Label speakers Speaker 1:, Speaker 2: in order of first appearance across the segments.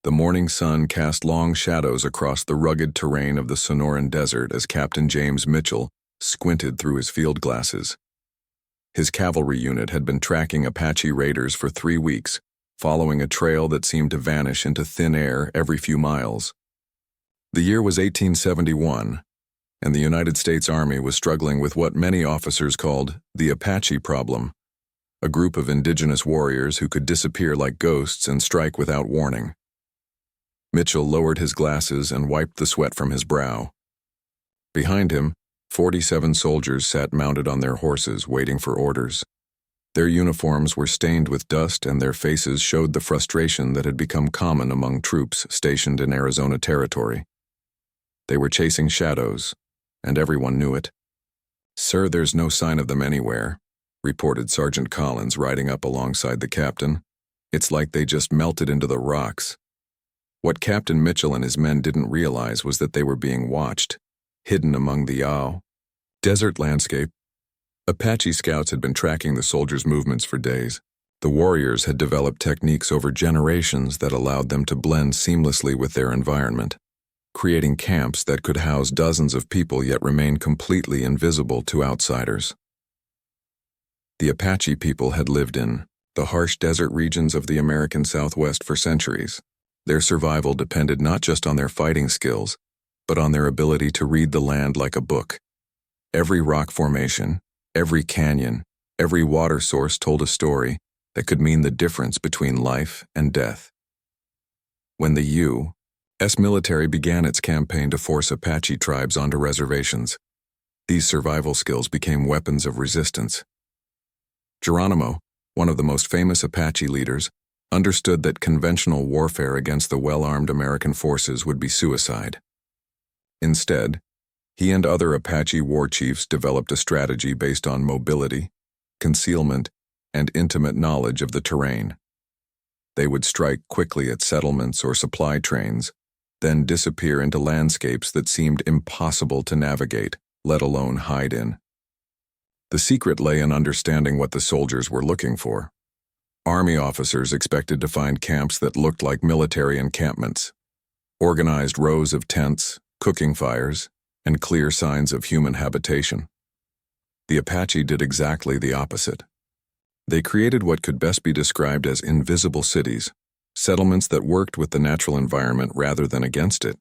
Speaker 1: The morning sun cast long shadows across the rugged terrain of the Sonoran Desert as Captain James Mitchell squinted through his field glasses. His cavalry unit had been tracking Apache raiders for 3 weeks, following a trail that seemed to vanish into thin air every few miles. The year was 1871, and the United States Army was struggling with what many officers called the Apache problem, a group of indigenous warriors who could disappear like ghosts and strike without warning. Mitchell lowered his glasses and wiped the sweat from his brow. Behind him, 47 soldiers sat mounted on their horses, waiting for orders. Their uniforms were stained with dust, and their faces showed the frustration that had become common among troops stationed in Arizona Territory. They were chasing shadows, and everyone knew it. "Sir, there's no sign of them anywhere," reported Sergeant Collins, riding up alongside the captain. "It's like they just melted into the rocks." What Captain Mitchell and his men didn't realize was that they were being watched, hidden among the desert landscape. Apache scouts had been tracking the soldiers' movements for days. The warriors had developed techniques over generations that allowed them to blend seamlessly with their environment, creating camps that could house dozens of people yet remain completely invisible to outsiders. The Apache people had lived in the harsh desert regions of the American Southwest for centuries. Their survival depended not just on their fighting skills, but on their ability to read the land like a book. Every rock formation, every canyon, every water source told a story that could mean the difference between life and death. When the U.S. military began its campaign to force Apache tribes onto reservations, these survival skills became weapons of resistance. Geronimo, one of the most famous Apache leaders, understood that conventional warfare against the well-armed American forces would be suicide. Instead, he and other Apache war chiefs developed a strategy based on mobility, concealment, and intimate knowledge of the terrain. They would strike quickly at settlements or supply trains, then disappear into landscapes that seemed impossible to navigate, let alone hide in. The secret lay in understanding what the soldiers were looking for. Army officers expected to find camps that looked like military encampments, organized rows of tents, cooking fires, and clear signs of human habitation. The Apache did exactly the opposite. They created what could best be described as invisible cities, settlements that worked with the natural environment rather than against it.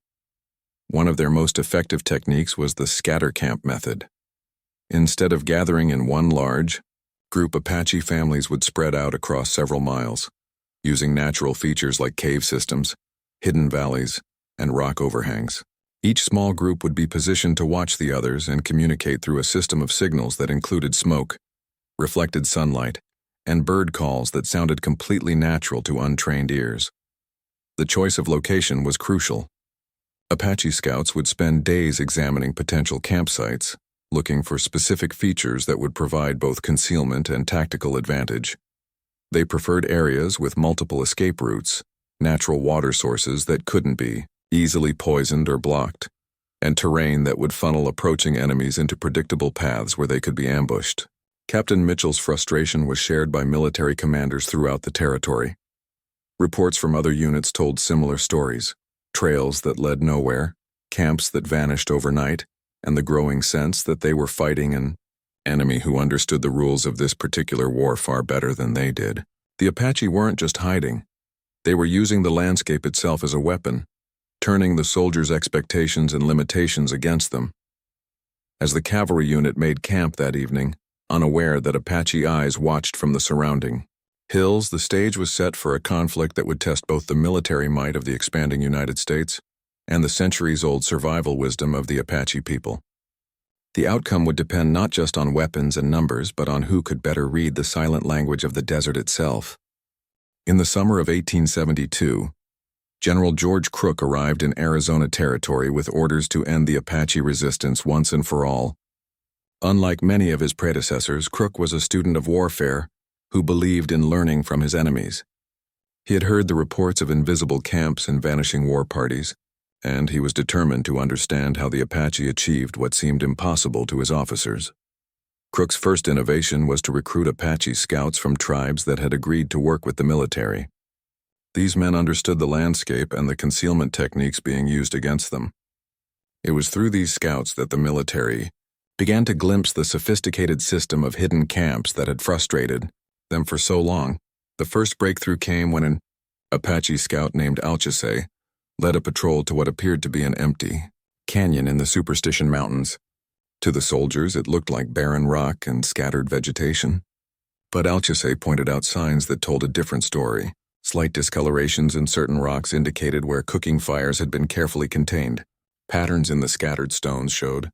Speaker 1: One of their most effective techniques was the scatter camp method. Instead of gathering in one large group, Apache families would spread out across several miles, using natural features like cave systems, hidden valleys, and rock overhangs. Each small group would be positioned to watch the others and communicate through a system of signals that included smoke, reflected sunlight, and bird calls that sounded completely natural to untrained ears. The choice of location was crucial. Apache scouts would spend days examining potential campsites, looking for specific features that would provide both concealment and tactical advantage. They preferred areas with multiple escape routes, natural water sources that couldn't be easily poisoned or blocked, and terrain that would funnel approaching enemies into predictable paths where they could be ambushed. Captain Mitchell's frustration was shared by military commanders throughout the territory. Reports from other units told similar stories: trails that led nowhere, camps that vanished overnight, and the growing sense that they were fighting an enemy who understood the rules of this particular war far better than they did. The Apache weren't just hiding. They were using the landscape itself as a weapon, turning the soldiers' expectations and limitations against them. As the cavalry unit made camp that evening, unaware that Apache eyes watched from the surrounding hills, the stage was set for a conflict that would test both the military might of the expanding United States and the centuries-old survival wisdom of the Apache people. The outcome would depend not just on weapons and numbers, but on who could better read the silent language of the desert itself. In the summer of 1872, General George Crook arrived in Arizona Territory with orders to end the Apache resistance once and for all. Unlike many of his predecessors, Crook was a student of warfare who believed in learning from his enemies. He had heard the reports of invisible camps and vanishing war parties, and he was determined to understand how the Apache achieved what seemed impossible to his officers. Crook's first innovation was to recruit Apache scouts from tribes that had agreed to work with the military. These men understood the landscape and the concealment techniques being used against them. It was through these scouts that the military began to glimpse the sophisticated system of hidden camps that had frustrated them for so long. The first breakthrough came when an Apache scout named Apache led a patrol to what appeared to be an empty canyon in the Superstition Mountains. To the soldiers, it looked like barren rock and scattered vegetation. But Apache pointed out signs that told a different story. Slight discolorations in certain rocks indicated where cooking fires had been carefully contained. Patterns in the scattered stones showed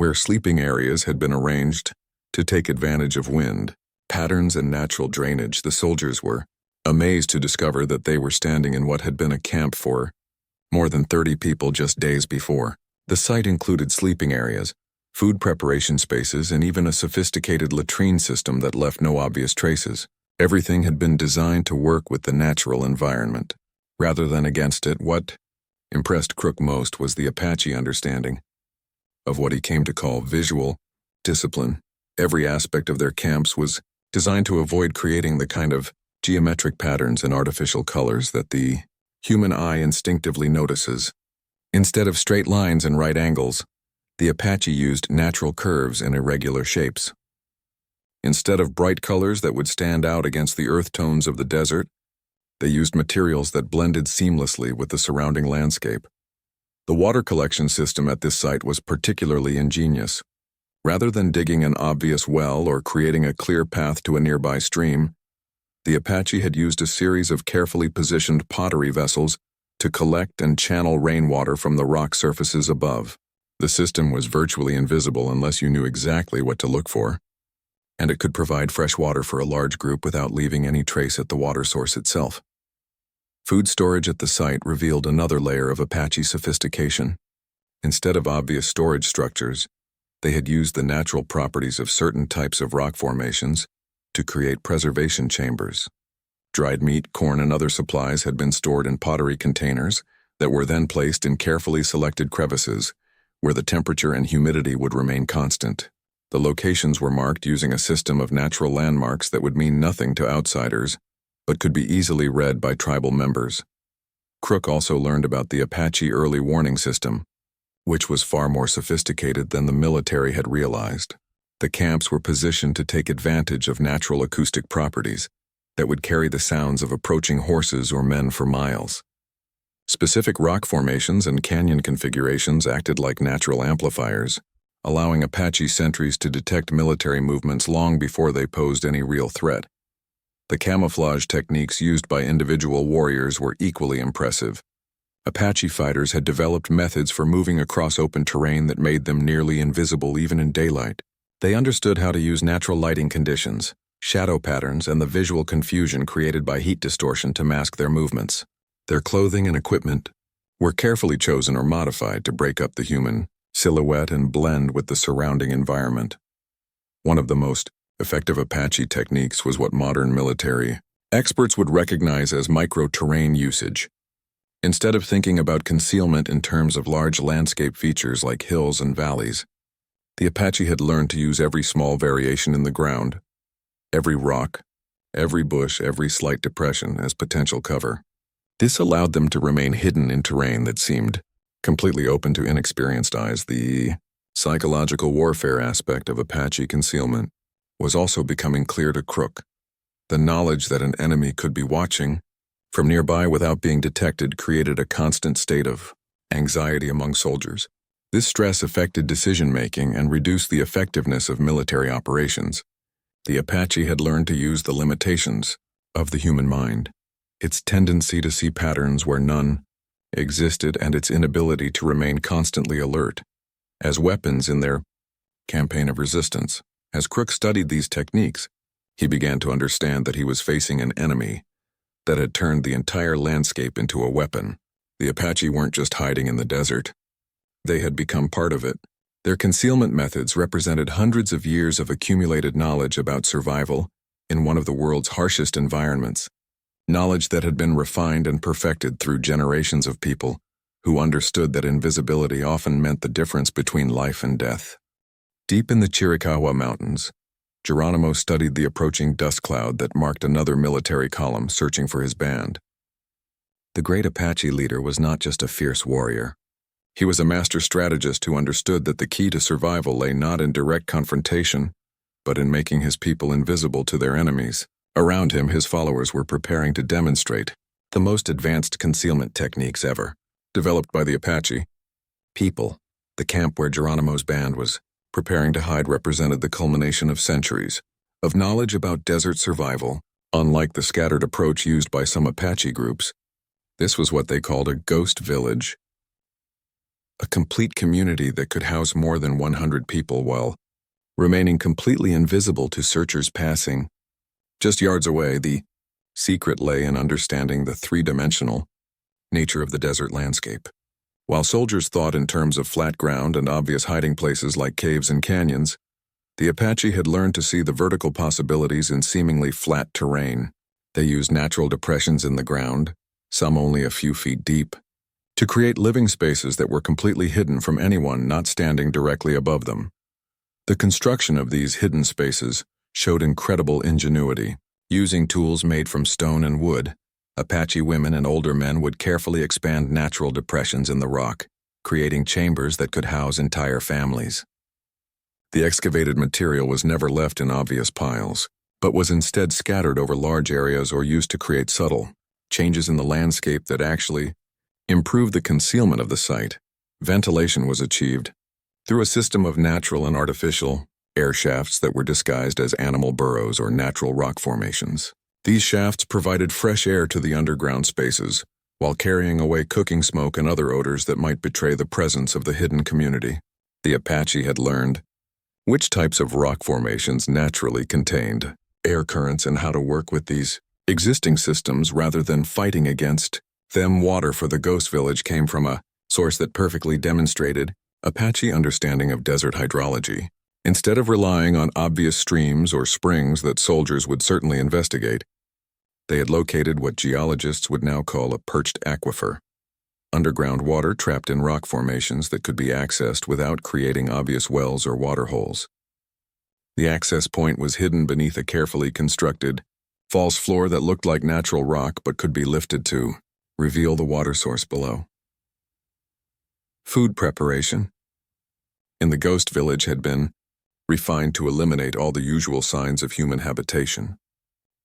Speaker 1: where sleeping areas had been arranged to take advantage of wind. Patterns and natural drainage. The soldiers were amazed to discover that they were standing in what had been a camp for more than 30 people just days before. The site included sleeping areas, food preparation spaces, and even a sophisticated latrine system that left no obvious traces. Everything had been designed to work with the natural environment, rather than against it. What impressed Crook most was the Apache understanding of what he came to call visual discipline. Every aspect of their camps was designed to avoid creating the kind of geometric patterns and artificial colors that the human eye instinctively notices. Instead of straight lines and right angles, the Apache used natural curves and irregular shapes. Instead of bright colors that would stand out against the earth tones of the desert, they used materials that blended seamlessly with the surrounding landscape. The water collection system at this site was particularly ingenious. Rather than digging an obvious well or creating a clear path to a nearby stream, the Apache had used a series of carefully positioned pottery vessels to collect and channel rainwater from the rock surfaces above. The system was virtually invisible unless you knew exactly what to look for, and it could provide fresh water for a large group without leaving any trace at the water source itself. Food storage at the site revealed another layer of Apache sophistication. Instead of obvious storage structures, they had used the natural properties of certain types of rock formations to create preservation chambers. Dried meat, corn, and other supplies had been stored in pottery containers that were then placed in carefully selected crevices where the temperature and humidity would remain constant. The locations were marked using a system of natural landmarks that would mean nothing to outsiders, but could be easily read by tribal members. Crook also learned about the Apache early warning system, which was far more sophisticated than the military had realized. The camps were positioned to take advantage of natural acoustic properties that would carry the sounds of approaching horses or men for miles. Specific rock formations and canyon configurations acted like natural amplifiers, allowing Apache sentries to detect military movements long before they posed any real threat. The camouflage techniques used by individual warriors were equally impressive. Apache fighters had developed methods for moving across open terrain that made them nearly invisible even in daylight. They understood how to use natural lighting conditions, shadow patterns, and the visual confusion created by heat distortion to mask their movements. Their clothing and equipment were carefully chosen or modified to break up the human silhouette and blend with the surrounding environment. One of the most effective Apache techniques was what modern military experts would recognize as micro-terrain usage. Instead of thinking about concealment in terms of large landscape features like hills and valleys, the Apache had learned to use every small variation in the ground, every rock, every bush, every slight depression as potential cover. This allowed them to remain hidden in terrain that seemed completely open to inexperienced eyes. The psychological warfare aspect of Apache concealment was also becoming clear to Crook. The knowledge that an enemy could be watching from nearby without being detected created a constant state of anxiety among soldiers. This stress affected decision-making and reduced the effectiveness of military operations. The Apache had learned to use the limitations of the human mind, its tendency to see patterns where none existed and its inability to remain constantly alert, as weapons in their campaign of resistance. As Crook studied these techniques, he began to understand that he was facing an enemy that had turned the entire landscape into a weapon. The Apache weren't just hiding in the desert. They had become part of it. Their concealment methods represented hundreds of years of accumulated knowledge about survival in one of the world's harshest environments, knowledge that had been refined and perfected through generations of people who understood that invisibility often meant the difference between life and death. Deep in the Chiricahua Mountains, Geronimo studied the approaching dust cloud that marked another military column searching for his band. The great Apache leader was not just a fierce warrior. He was a master strategist who understood that the key to survival lay not in direct confrontation, but in making his people invisible to their enemies. Around him, his followers were preparing to demonstrate the most advanced concealment techniques ever, developed by the Apache. People, the camp where Geronimo's band was preparing to hide, represented the culmination of centuries of knowledge about desert survival. Unlike the scattered approach used by some Apache groups, this was what they called a ghost village, a complete community that could house more than 100 people while remaining completely invisible to searchers passing. Just yards away, the secret lay in understanding the three-dimensional nature of the desert landscape. While soldiers thought in terms of flat ground and obvious hiding places like caves and canyons, the Apache had learned to see the vertical possibilities in seemingly flat terrain. They used natural depressions in the ground, some only a few feet deep, to create living spaces that were completely hidden from anyone not standing directly above them. The construction of these hidden spaces showed incredible ingenuity. Using tools made from stone and wood, Apache women and older men would carefully expand natural depressions in the rock, creating chambers that could house entire families. The excavated material was never left in obvious piles, but was instead scattered over large areas or used to create subtle changes in the landscape that actually improved the concealment of the site. Ventilation was achieved through a system of natural and artificial air shafts that were disguised as animal burrows or natural rock formations. These shafts provided fresh air to the underground spaces, while carrying away cooking smoke and other odors that might betray the presence of the hidden community. The Apache had learned which types of rock formations naturally contained air currents and how to work with these existing systems rather than fighting against them. Water for the ghost village came from a source that perfectly demonstrated Apache understanding of desert hydrology. Instead of relying on obvious streams or springs that soldiers would certainly investigate, they had located what geologists would now call a perched aquifer, underground water trapped in rock formations that could be accessed without creating obvious wells or water holes. The access point was hidden beneath a carefully constructed, false floor that looked like natural rock but could be lifted to reveal the water source below. Food preparation in the ghost village had been refined to eliminate all the usual signs of human habitation.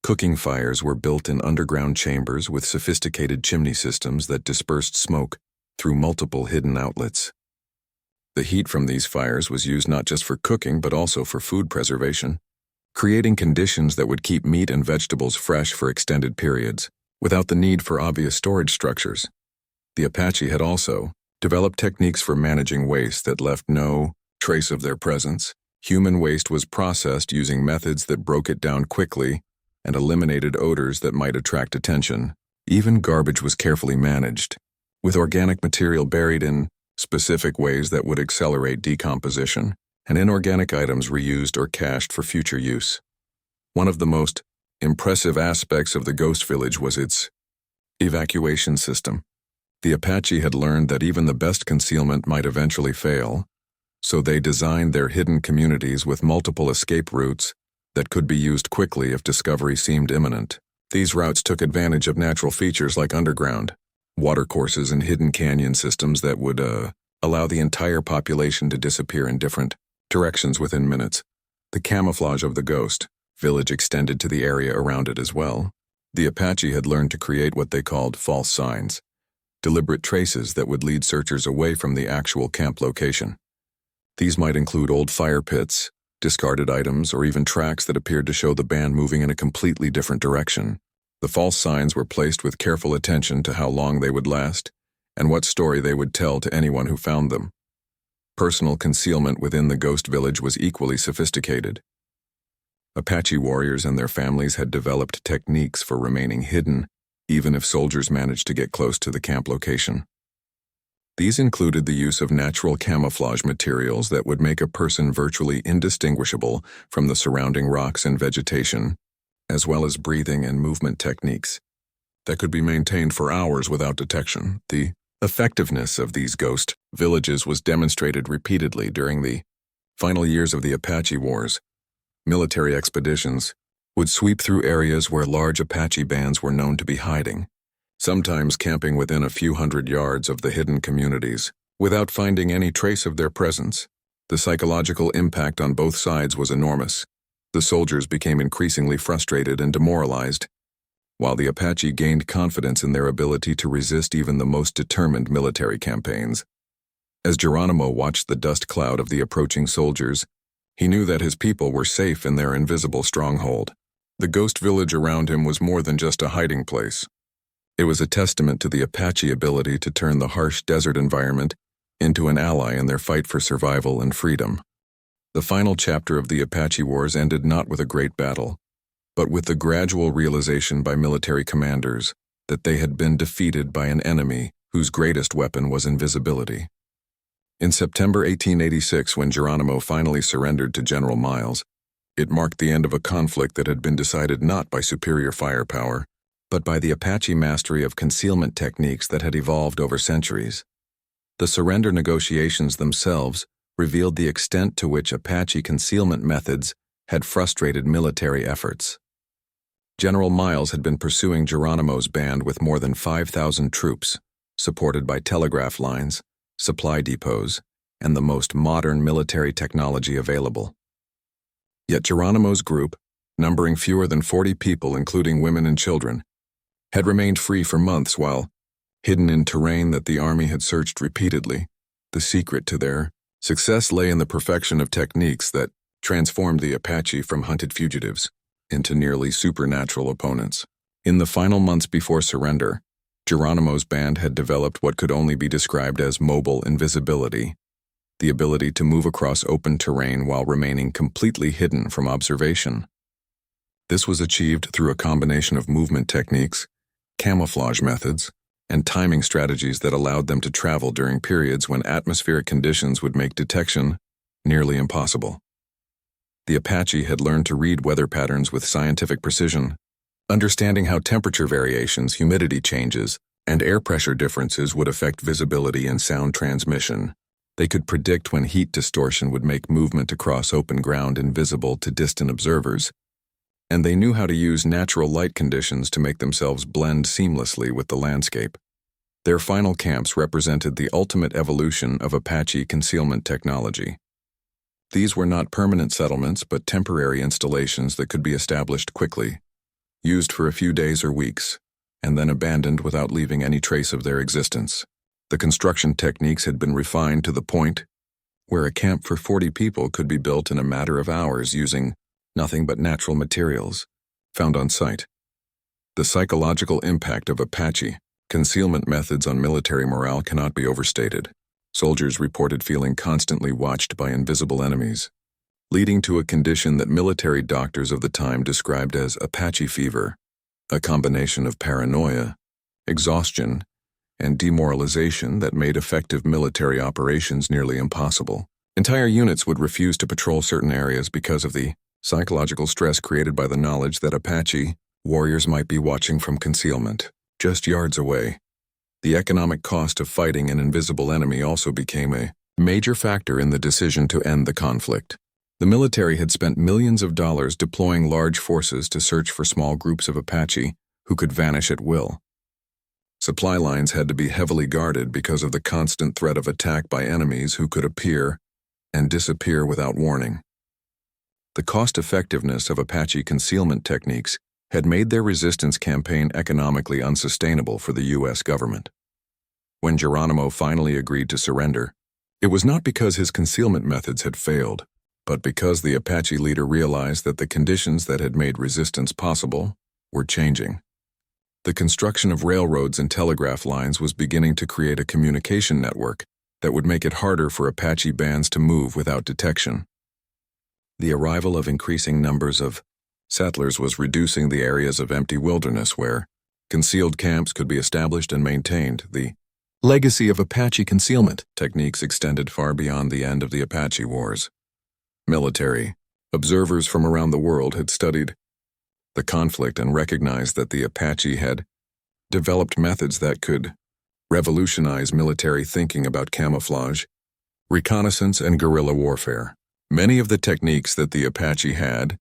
Speaker 1: Cooking fires were built in underground chambers with sophisticated chimney systems that dispersed smoke through multiple hidden outlets. The heat from these fires was used not just for cooking but also for food preservation, creating conditions that would keep meat and vegetables fresh for extended periods, without the need for obvious storage structures. The Apache had also developed techniques for managing waste that left no trace of their presence. Human waste was processed using methods that broke it down quickly and eliminated odors that might attract attention. Even garbage was carefully managed, with organic material buried in specific ways that would accelerate decomposition, and inorganic items reused or cached for future use. One of the most impressive aspects of the ghost village was its evacuation system. The Apache had learned that even the best concealment might eventually fail, so they designed their hidden communities with multiple escape routes that could be used quickly if discovery seemed imminent. These routes took advantage of natural features like underground watercourses and hidden canyon systems that would allow the entire population to disappear in different directions within minutes. The camouflage of the ghost village extended to the area around it as well. The Apache had learned to create what they called false signs, deliberate traces that would lead searchers away from the actual camp location. These might include old fire pits, discarded items, or even tracks that appeared to show the band moving in a completely different direction. The false signs were placed with careful attention to how long they would last and what story they would tell to anyone who found them. Personal concealment within the ghost village was equally sophisticated. Apache warriors and their families had developed techniques for remaining hidden, even if soldiers managed to get close to the camp location. These included the use of natural camouflage materials that would make a person virtually indistinguishable from the surrounding rocks and vegetation, as well as breathing and movement techniques that could be maintained for hours without detection. The effectiveness of these ghost villages was demonstrated repeatedly during the final years of the Apache Wars. Military expeditions would sweep through areas where large Apache bands were known to be hiding, sometimes camping within a few hundred yards of the hidden communities, without finding any trace of their presence. The psychological impact on both sides was enormous. The soldiers became increasingly frustrated and demoralized, while the Apache gained confidence in their ability to resist even the most determined military campaigns. As Geronimo watched the dust cloud of the approaching soldiers, he knew that his people were safe in their invisible stronghold. The ghost village around him was more than just a hiding place. It was a testament to the Apache ability to turn the harsh desert environment into an ally in their fight for survival and freedom. The final chapter of the Apache Wars ended not with a great battle, but with the gradual realization by military commanders that they had been defeated by an enemy whose greatest weapon was invisibility. In September 1886, when Geronimo finally surrendered to General Miles, it marked the end of a conflict that had been decided not by superior firepower, but by the Apache mastery of concealment techniques that had evolved over centuries. The surrender negotiations themselves revealed the extent to which Apache concealment methods had frustrated military efforts. General Miles had been pursuing Geronimo's band with more than 5,000 troops, supported by telegraph lines, supply depots, and the most modern military technology available. Yet Geronimo's group, numbering fewer than 40 people including women and children, had remained free for months while, hidden in terrain that the army had searched repeatedly, the secret to their success lay in the perfection of techniques that transformed the Apache from hunted fugitives into nearly supernatural opponents. In the final months before surrender, Geronimo's band had developed what could only be described as mobile invisibility, the ability to move across open terrain while remaining completely hidden from observation. This was achieved through a combination of movement techniques, camouflage methods, and timing strategies that allowed them to travel during periods when atmospheric conditions would make detection nearly impossible. The Apache had learned to read weather patterns with scientific precision, understanding how temperature variations, humidity changes, and air pressure differences would affect visibility and sound transmission. They could predict when heat distortion would make movement across open ground invisible to distant observers, and they knew how to use natural light conditions to make themselves blend seamlessly with the landscape. Their final camps represented the ultimate evolution of Apache concealment technology. These were not permanent settlements but temporary installations that could be established quickly, used for a few days or weeks, and then abandoned without leaving any trace of their existence. The construction techniques had been refined to the point where a camp for 40 people could be built in a matter of hours using nothing but natural materials found on site. The psychological impact of Apache concealment methods on military morale cannot be overstated. Soldiers reported feeling constantly watched by invisible enemies, leading to a condition that military doctors of the time described as Apache fever, a combination of paranoia, exhaustion, and demoralization that made effective military operations nearly impossible. Entire units would refuse to patrol certain areas because of the psychological stress created by the knowledge that Apache warriors might be watching from concealment, just yards away. The economic cost of fighting an invisible enemy also became a major factor in the decision to end the conflict. The military had spent millions of dollars deploying large forces to search for small groups of Apache who could vanish at will. Supply lines had to be heavily guarded because of the constant threat of attack by enemies who could appear and disappear without warning. The cost-effectiveness of Apache concealment techniques had made their resistance campaign economically unsustainable for the U.S. government. When Geronimo finally agreed to surrender, it was not because his concealment methods had failed, but because the Apache leader realized that the conditions that had made resistance possible were changing. The construction of railroads and telegraph lines was beginning to create a communication network that would make it harder for Apache bands to move without detection. The arrival of increasing numbers of settlers was reducing the areas of empty wilderness where concealed camps could be established and maintained. The legacy of Apache concealment techniques extended far beyond the end of the Apache Wars. Military observers from around the world had studied the conflict and recognized that the Apache had developed methods that could revolutionize military thinking about camouflage, reconnaissance, and guerrilla warfare. Many of the techniques that the Apache had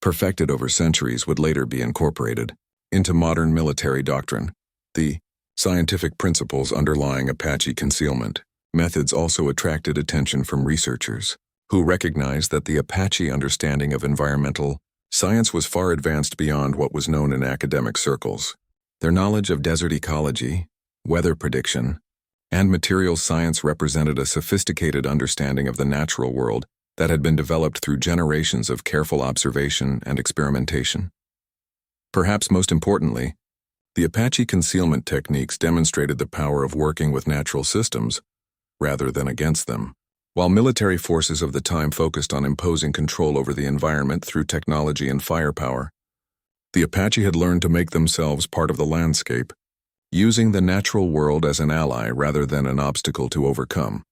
Speaker 1: perfected over centuries would later be incorporated into modern military doctrine. The Scientific principles underlying Apache concealment methods also attracted attention from researchers, who recognized that the Apache understanding of environmental science was far advanced beyond what was known in academic circles. Their knowledge of desert ecology, weather prediction, and materials science represented a sophisticated understanding of the natural world that had been developed through generations of careful observation and experimentation. Perhaps most importantly, the Apache concealment techniques demonstrated the power of working with natural systems rather than against them. While military forces of the time focused on imposing control over the environment through technology and firepower, the Apache had learned to make themselves part of the landscape, using the natural world as an ally rather than an obstacle to overcome.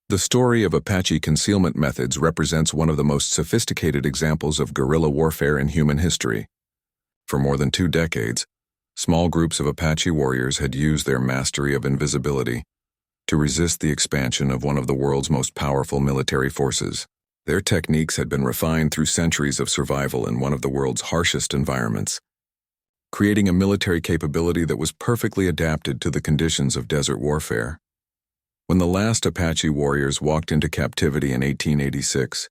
Speaker 1: The story of Apache concealment methods represents one of the most sophisticated examples of guerrilla warfare in human history. For more than 2 decades, small groups of Apache warriors had used their mastery of invisibility to resist the expansion of one of the world's most powerful military forces. Their techniques had been refined through centuries of survival in one of the world's harshest environments, creating a military capability that was perfectly adapted to the conditions of desert warfare. When the last Apache warriors walked into captivity in 1886,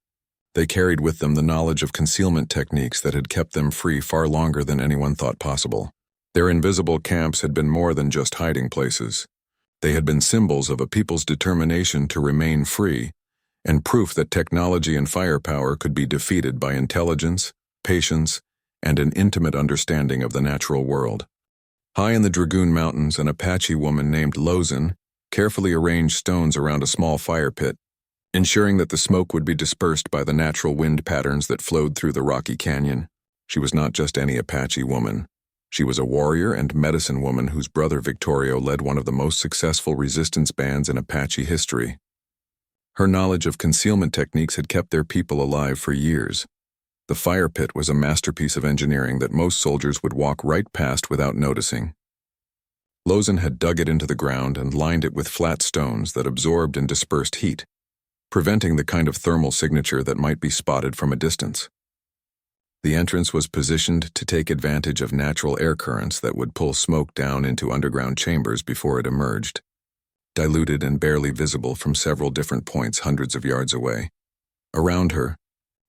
Speaker 1: they carried with them the knowledge of concealment techniques that had kept them free far longer than anyone thought possible. Their invisible camps had been more than just hiding places. They had been symbols of a people's determination to remain free, and proof that technology and firepower could be defeated by intelligence, patience, and an intimate understanding of the natural world. High in the Dragoon Mountains, an Apache woman named Lozin carefully arranged stones around a small fire pit, ensuring that the smoke would be dispersed by the natural wind patterns that flowed through the rocky canyon. She was not just any Apache woman. She was a warrior and medicine woman whose brother Victorio led one of the most successful resistance bands in Apache history. Her knowledge of concealment techniques had kept their people alive for years. The fire pit was a masterpiece of engineering that most soldiers would walk right past without noticing. Lozin had dug it into the ground and lined it with flat stones that absorbed and dispersed heat, preventing the kind of thermal signature that might be spotted from a distance. The entrance was positioned to take advantage of natural air currents that would pull smoke down into underground chambers before it emerged, diluted and barely visible from several different points hundreds of yards away. Around her,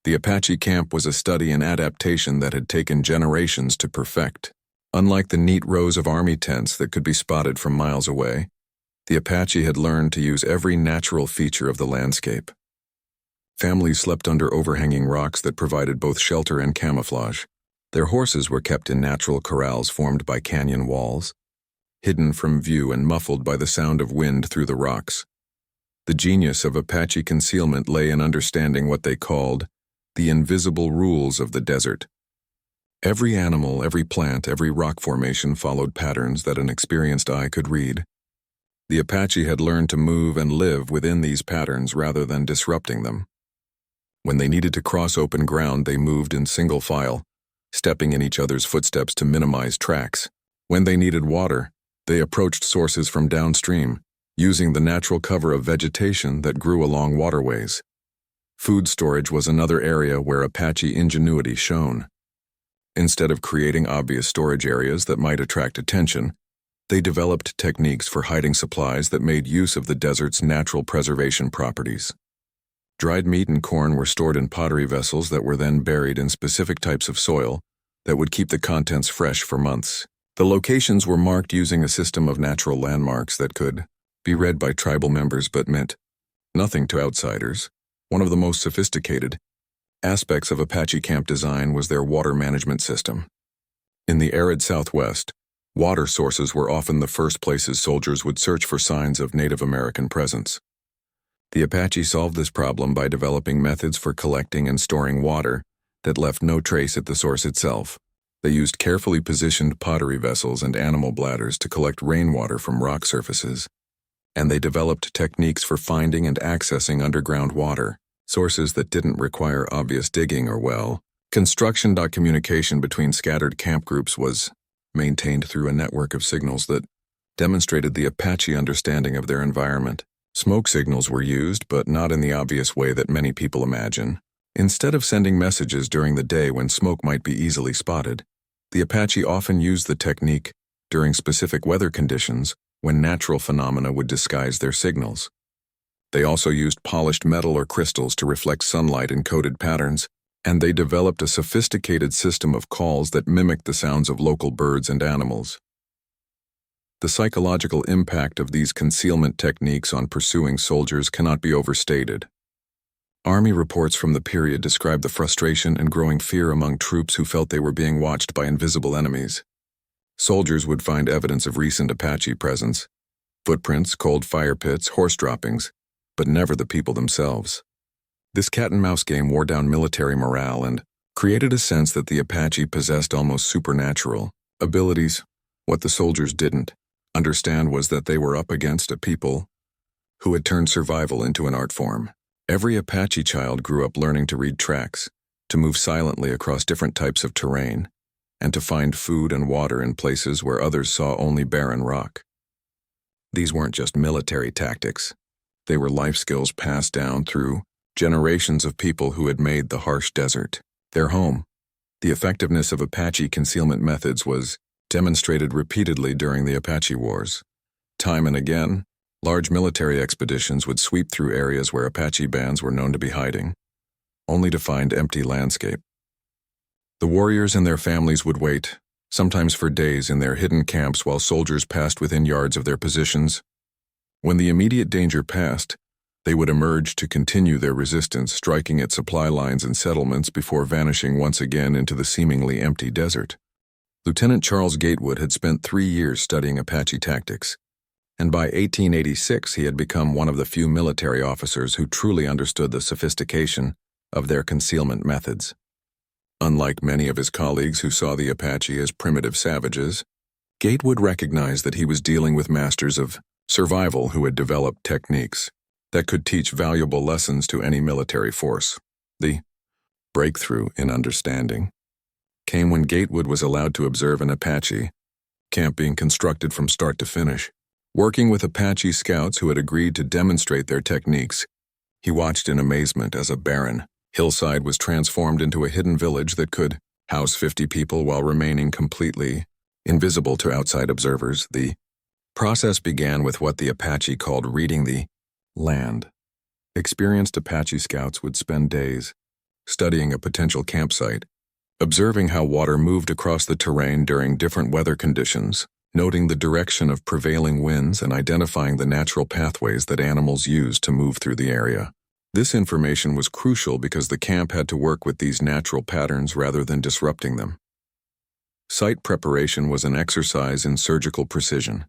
Speaker 1: the Apache camp was a study in adaptation that had taken generations to perfect. Unlike the neat rows of army tents that could be spotted from miles away, the Apache had learned to use every natural feature of the landscape. Families slept under overhanging rocks that provided both shelter and camouflage. Their horses were kept in natural corrals formed by canyon walls, hidden from view and muffled by the sound of wind through the rocks. The genius of Apache concealment lay in understanding what they called the invisible rules of the desert. Every animal, every plant, every rock formation followed patterns that an experienced eye could read. The Apache had learned to move and live within these patterns rather than disrupting them. When they needed to cross open ground, they moved in single file, stepping in each other's footsteps to minimize tracks. When they needed water, they approached sources from downstream, using the natural cover of vegetation that grew along waterways. Food storage was another area where Apache ingenuity shone. Instead of creating obvious storage areas that might attract attention, they developed techniques for hiding supplies that made use of the desert's natural preservation properties. Dried meat and corn were stored in pottery vessels that were then buried in specific types of soil that would keep the contents fresh for months. The locations were marked using a system of natural landmarks that could be read by tribal members but meant nothing to outsiders. One of the most sophisticated aspects of Apache camp design was their water management system. In the arid Southwest, water sources were often the first places soldiers would search for signs of Native American presence. The Apache solved this problem by developing methods for collecting and storing water that left no trace at the source itself. They used carefully positioned pottery vessels and animal bladders to collect rainwater from rock surfaces, and they developed techniques for finding and accessing underground water, sources that didn't require obvious digging or well. Construction. Communication between scattered camp groups was maintained through a network of signals that demonstrated the Apache understanding of their environment. Smoke signals were used, but not in the obvious way that many people imagine. Instead of sending messages during the day when smoke might be easily spotted, the Apache often used the technique during specific weather conditions when natural phenomena would disguise their signals. They also used polished metal or crystals to reflect sunlight in coded patterns, and they developed a sophisticated system of calls that mimicked the sounds of local birds and animals. The psychological impact of these concealment techniques on pursuing soldiers cannot be overstated. Army reports from the period describe the frustration and growing fear among troops who felt they were being watched by invisible enemies. Soldiers would find evidence of recent Apache presence, footprints, cold fire pits, horse droppings, but never the people themselves. This cat-and-mouse game wore down military morale and created a sense that the Apache possessed almost supernatural abilities. What the soldiers didn't understand was that they were up against a people who had turned survival into an art form. Every Apache child grew up learning to read tracks, to move silently across different types of terrain, and to find food and water in places where others saw only barren rock. These weren't just military tactics. They were life skills passed down through generations of people who had made the harsh desert their home. The effectiveness of Apache concealment methods was demonstrated repeatedly during the Apache Wars. Time and again, large military expeditions would sweep through areas where Apache bands were known to be hiding, only to find empty landscape. The warriors and their families would wait, sometimes for days in their hidden camps while soldiers passed within yards of their positions. When the immediate danger passed, they would emerge to continue their resistance, striking at supply lines and settlements before vanishing once again into the seemingly empty desert. Lieutenant Charles Gatewood had spent 3 years studying Apache tactics, and by 1886 he had become one of the few military officers who truly understood the sophistication of their concealment methods. Unlike many of his colleagues who saw the Apache as primitive savages, Gatewood recognized that he was dealing with masters of survival who had developed techniques that could teach valuable lessons to any military force. The breakthrough in understanding came when Gatewood was allowed to observe an Apache camp being constructed from start to finish. Working with Apache scouts who had agreed to demonstrate their techniques, he watched in amazement as a barren hillside was transformed into a hidden village that could house 50 people while remaining completely invisible to outside observers. The process began with what the Apache called reading the land. Experienced Apache scouts would spend days studying a potential campsite, observing how water moved across the terrain during different weather conditions, noting the direction of prevailing winds and identifying the natural pathways that animals used to move through the area. This information was crucial because the camp had to work with these natural patterns rather than disrupting them. Site preparation was an exercise in surgical precision.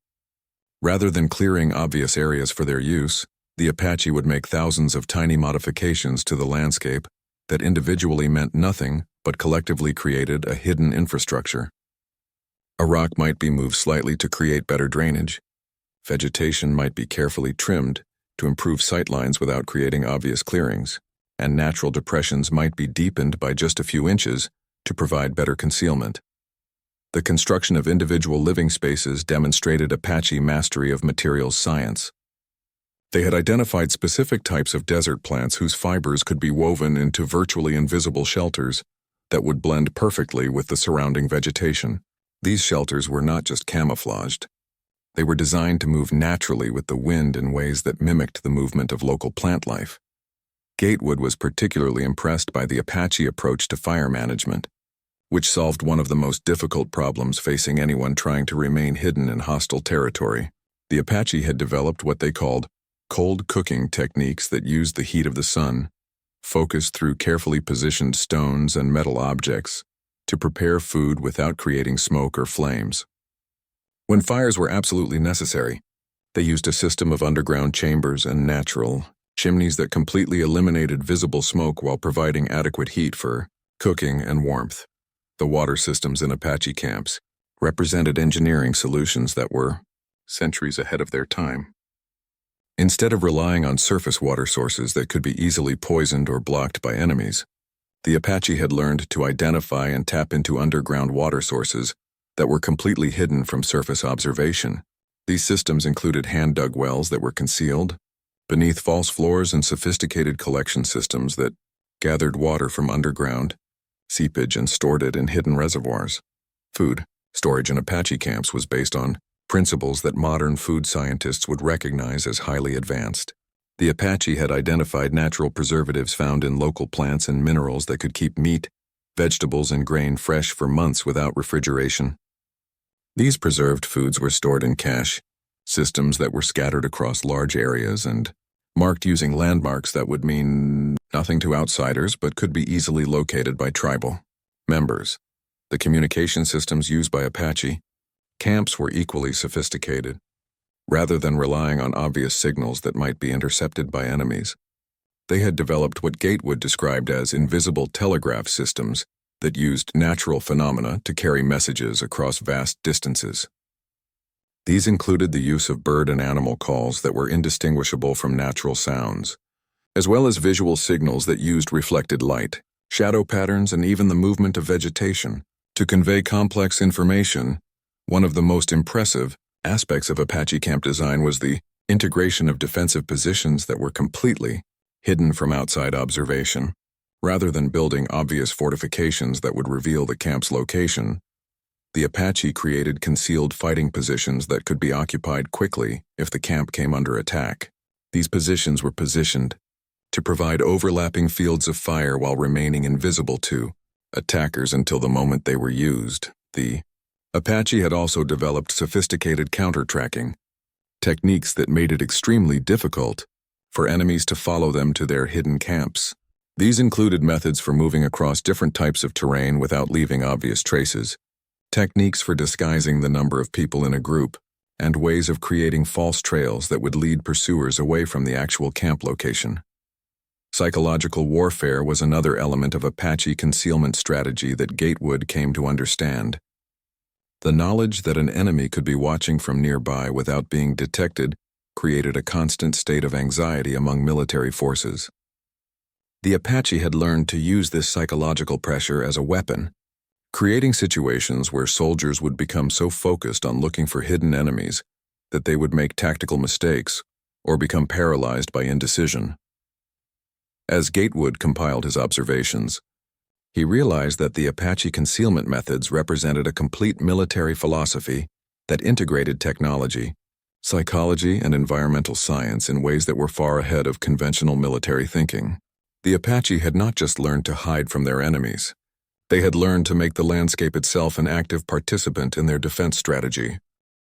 Speaker 1: Rather than clearing obvious areas for their use, the Apache would make thousands of tiny modifications to the landscape that individually meant nothing but collectively created a hidden infrastructure. A rock might be moved slightly to create better drainage. Vegetation might be carefully trimmed to improve sightlines without creating obvious clearings, and natural depressions might be deepened by just a few inches to provide better concealment. The construction of individual living spaces demonstrated Apache mastery of materials science. They had identified specific types of desert plants whose fibers could be woven into virtually invisible shelters that would blend perfectly with the surrounding vegetation. These shelters were not just camouflaged. They were designed to move naturally with the wind in ways that mimicked the movement of local plant life. Gatewood was particularly impressed by the Apache approach to fire management, which solved one of the most difficult problems facing anyone trying to remain hidden in hostile territory. The Apache had developed what they called cold cooking techniques that used the heat of the sun, focused through carefully positioned stones and metal objects, to prepare food without creating smoke or flames. When fires were absolutely necessary, they used a system of underground chambers and natural chimneys that completely eliminated visible smoke while providing adequate heat for cooking and warmth. The water systems in Apache camps represented engineering solutions that were centuries ahead of their time. Instead of relying on surface water sources that could be easily poisoned or blocked by enemies, the Apache had learned to identify and tap into underground water sources that were completely hidden from surface observation. These systems included hand-dug wells that were concealed beneath false floors and sophisticated collection systems that gathered water from underground seepage and stored it in hidden reservoirs. Food. Storage in Apache camps was based on principles that modern food scientists would recognize as highly advanced. The Apache had identified natural preservatives found in local plants and minerals that could keep meat, vegetables, and grain fresh for months without refrigeration. These preserved foods were stored in cache systems that were scattered across large areas and marked using landmarks that would mean nothing to outsiders but could be easily located by tribal members. The communication systems used by Apache camps were equally sophisticated. Rather than relying on obvious signals that might be intercepted by enemies, they had developed what Gatewood described as invisible telegraph systems that used natural phenomena to carry messages across vast distances. These included the use of bird and animal calls that were indistinguishable from natural sounds, as well as visual signals that used reflected light, shadow patterns, and even the movement of vegetation to convey complex information. One of the most impressive aspects of Apache camp design was the integration of defensive positions that were completely hidden from outside observation. Rather than building obvious fortifications that would reveal the camp's location, the Apache created concealed fighting positions that could be occupied quickly if the camp came under attack. These positions were positioned to provide overlapping fields of fire while remaining invisible to attackers until the moment they were used. The Apache had also developed sophisticated counter-tracking techniques that made it extremely difficult for enemies to follow them to their hidden camps. These included methods for moving across different types of terrain without leaving obvious traces, techniques for disguising the number of people in a group, and ways of creating false trails that would lead pursuers away from the actual camp location. Psychological warfare was another element of Apache concealment strategy that Gatewood came to understand. The knowledge that an enemy could be watching from nearby without being detected created a constant state of anxiety among military forces. The Apache had learned to use this psychological pressure as a weapon, creating situations where soldiers would become so focused on looking for hidden enemies that they would make tactical mistakes or become paralyzed by indecision. As Gatewood compiled his observations, he realized that the Apache concealment methods represented a complete military philosophy that integrated technology, psychology, and environmental science in ways that were far ahead of conventional military thinking. The Apache had not just learned to hide from their enemies. They had learned to make the landscape itself an active participant in their defense strategy.